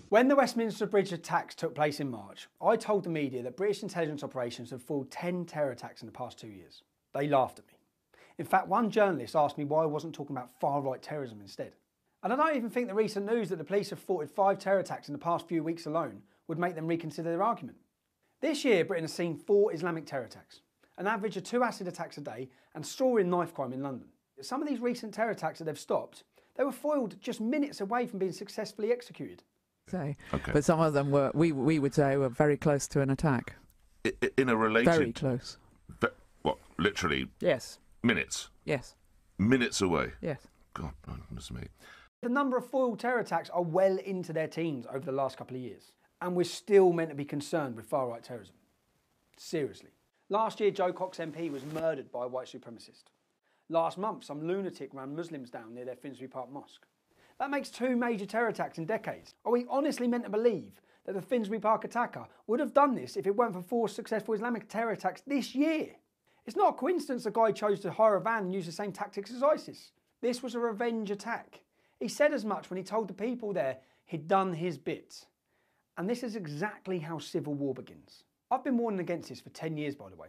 When the Westminster Bridge attacks took place in March, I told the media that British intelligence operations had foiled 10 terror attacks in the past 2 years. They laughed at me. In fact, one journalist asked me why I wasn't talking about far-right terrorism instead. And I don't even think the recent news that the police have thwarted 5 terror attacks in the past few weeks alone would make them reconsider their argument. This year, Britain has seen 4 Islamic terror attacks, an average of 2 acid attacks a day, and soaring knife crime in London. Some of these recent terror attacks that they've stopped, they were foiled just minutes away from being successfully executed. Okay. But some of them were, we would say, were very close to an attack. In a related... Very close. What, literally? Yes. Minutes? Yes. Minutes away? Yes. God, goodness me. The number of foiled terror attacks are well into their teens over the last couple of years, and we're still meant to be concerned with far-right terrorism. Seriously. Last year, Joe Cox MP was murdered by a white supremacist. Last month, some lunatic ran Muslims down near their Finsbury Park mosque. That makes 2 major terror attacks in decades. Are we honestly meant to believe that the Finsbury Park attacker would have done this if it weren't for 4 successful Islamic terror attacks this year? It's not a coincidence the guy chose to hire a van and use the same tactics as ISIS. This was a revenge attack. He said as much when he told the people there he'd done his bit. And this is exactly how civil war begins. I've been warning against this for 10 years, by the way.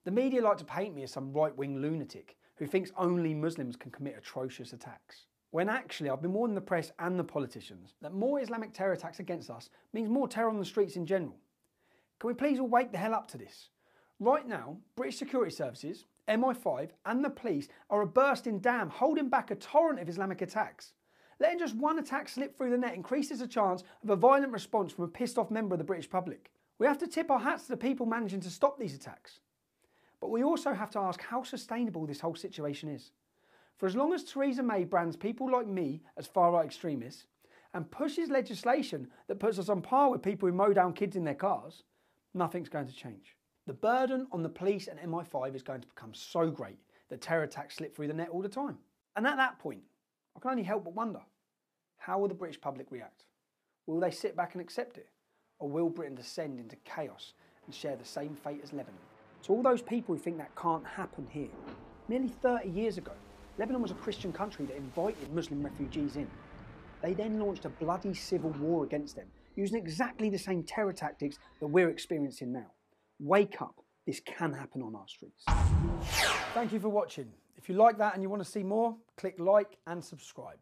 The media like to paint me as some right-wing lunatic who thinks only Muslims can commit atrocious attacks. When actually I've been warning the press and the politicians that more Islamic terror attacks against us means more terror on the streets in general. Can we please all wake the hell up to this? Right now, British security services, MI5 and the police are a bursting dam holding back a torrent of Islamic attacks. Letting just one attack slip through the net increases the chance of a violent response from a pissed off member of the British public. We have to tip our hats to the people managing to stop these attacks. But we also have to ask how sustainable this whole situation is. For as long as Theresa May brands people like me as far-right extremists and pushes legislation that puts us on par with people who mow down kids in their cars, nothing's going to change. The burden on the police and MI5 is going to become so great that terror attacks slip through the net all the time. And at that point, I can only help but wonder, how will the British public react? Will they sit back and accept it? Or will Britain descend into chaos and share the same fate as Lebanon? To all those people who think that can't happen here, nearly 30 years ago, Lebanon was a Christian country that invited Muslim refugees in. They then launched a bloody civil war against them, using exactly the same terror tactics that we're experiencing now. Wake up, this can happen on our streets. Thank you for watching. If you like that and you want to see more, click like and subscribe.